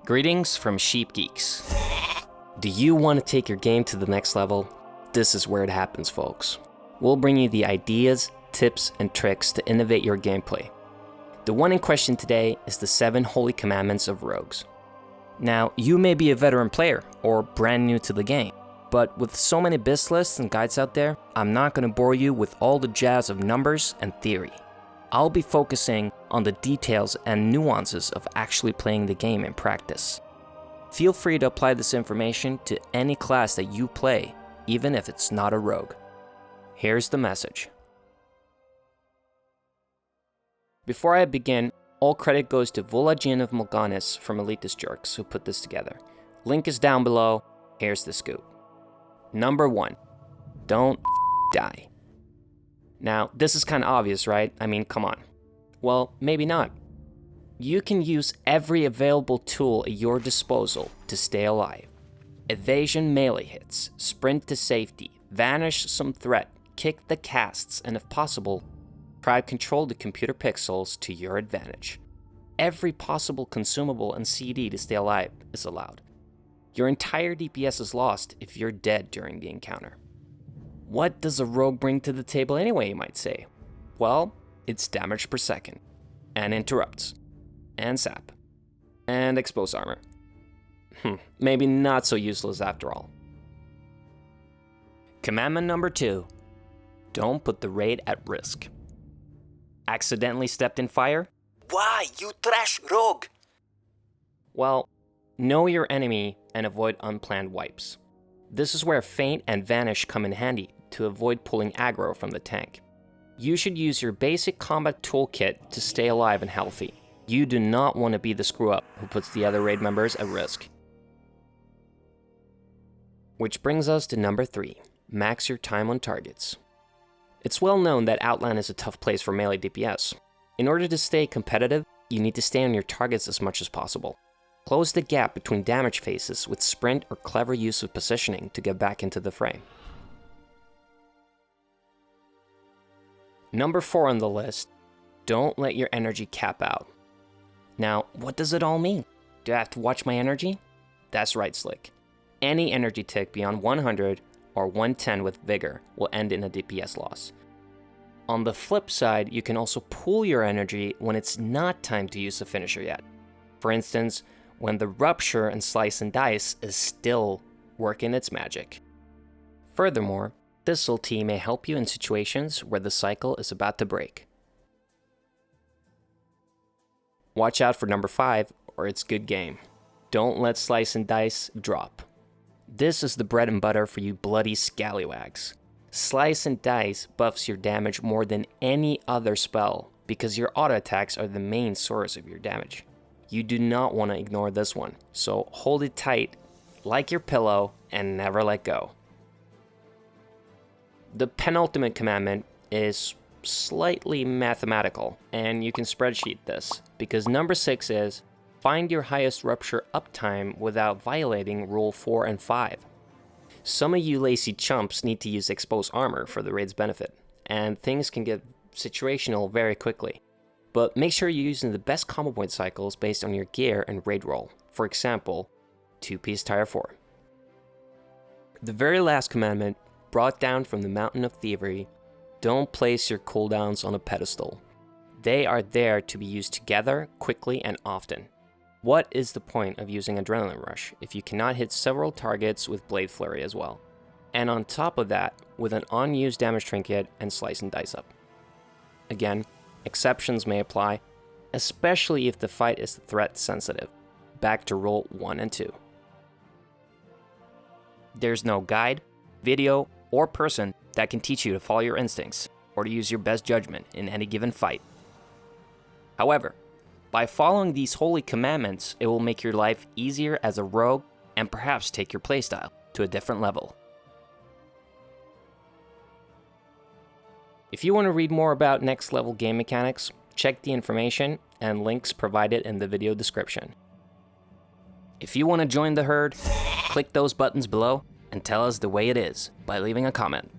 Greetings from Sheep Geeks. Do you want to take your game to the next level? This is where it happens, folks. We'll bring you the ideas, tips, and tricks to innovate your gameplay. The one in question today is the 7 Holy Commandments of Rogues. Now, you may be a veteran player or brand new to the game, but with so many biz lists and guides out there, I'm not going to bore you with all the jazz of numbers and theory. I'll be focusing on the details and nuances of actually playing the game in practice. Feel free to apply this information to any class that you play, even if it's not a rogue. Here's the message. Before I begin, all credit goes to Volodin of Mlpwny from Elitist Jerks who put this together. Link is down below. Here's the scoop. Number 1. Don't die. Now, this is kind of obvious, right? I mean, come on. Well, maybe not. You can use every available tool at your disposal to stay alive. Evasion melee hits, sprint to safety, vanish some threat, kick the casts, and if possible, try to control the computer pixels to your advantage. Every possible consumable and CD to stay alive is allowed. Your entire DPS is lost if you're dead during the encounter. What does a rogue bring to the table anyway, you might say? Well, it's damage per second, and interrupts, and sap, and exposed armor. Maybe not so useless after all. Commandment number 2. Don't put the raid at risk. Accidentally stepped in fire? Why, you trash rogue? Well, know your enemy and avoid unplanned wipes. This is where feint and vanish come in handy to avoid pulling aggro from the tank. You should use your basic combat toolkit to stay alive and healthy. You do not want to be the screw-up who puts the other raid members at risk. Which brings us to number 3, max your time on targets. It's well known that Outland is a tough place for melee DPS. In order to stay competitive, you need to stay on your targets as much as possible. Close the gap between damage phases with sprint or clever use of positioning to get back into the fray. Number 4 on the list, don't let your energy cap out. Now, what does it all mean? Do I have to watch my energy? That's right, Slick. Any energy tick beyond 100 or 110 with Vigor will end in a DPS loss. On the flip side, you can also pool your energy when it's not time to use the finisher yet. For instance, when the Rupture and Slice and Dice is still working its magic. Furthermore, this ulti may help you in situations where the cycle is about to break. Watch out for number 5, or it's good game. Don't let Slice and Dice drop. This is the bread and butter for you bloody scallywags. Slice and Dice buffs your damage more than any other spell because your auto attacks are the main source of your damage. You do not want to ignore this one, so hold it tight like your pillow and never let go. The penultimate commandment is slightly mathematical, and you can spreadsheet this, because number 6 is, find your highest Rupture Uptime without violating Rule 4 and 5. Some of you lazy chumps need to use exposed armor for the raid's benefit, and things can get situational very quickly. But make sure you're using the best combo point cycles based on your gear and raid roll. For example, 2-piece tire 4. The very last commandment, brought down from the Mountain of Thievery, don't place your cooldowns on a pedestal. They are there to be used together, quickly, and often. What is the point of using Adrenaline Rush if you cannot hit several targets with Blade Flurry as well? And on top of that, with an unused damage trinket and Slice and Dice up. Again, exceptions may apply, especially if the fight is threat sensitive. Back to Rule 1 and 2. There's no guide, video, or person that can teach you to follow your instincts or to use your best judgment in any given fight. However, by following these holy commandments, it will make your life easier as a rogue and perhaps take your playstyle to a different level. If you want to read more about next level game mechanics, check the information and links provided in the video description. If you want to join the herd, click those buttons below and tell us the way it is by leaving a comment.